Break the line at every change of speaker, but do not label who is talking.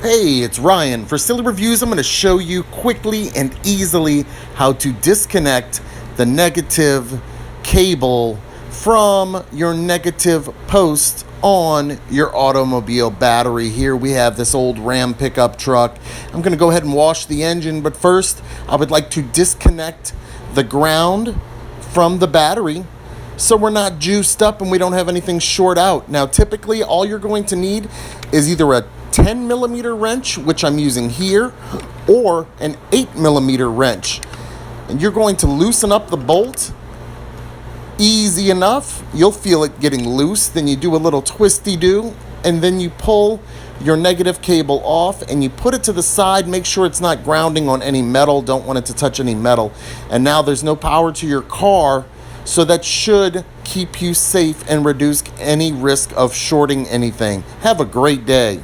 Hey, it's Ryan. For Silly Reviews, I'm going to show you quickly and easily how to disconnect the negative cable from your negative post on your automobile battery. Here we have this old Ram pickup truck. I'm going to go ahead and wash the engine, but first I would like to disconnect the ground from the battery so we're not juiced up and we don't have anything short out. Now, typically, all you're going to need is either a 10 millimeter wrench, which I'm using here, or an 8 millimeter wrench. And you're going to loosen up the bolt easy enough. You'll feel it getting loose. Then you do a little twisty-do, and then you pull your negative cable off and you put it to the side. Make sure it's not grounding on any metal. Don't want it to touch any metal. And now there's no power to your car, so that should keep you safe and reduce any risk of shorting anything. Have a great day.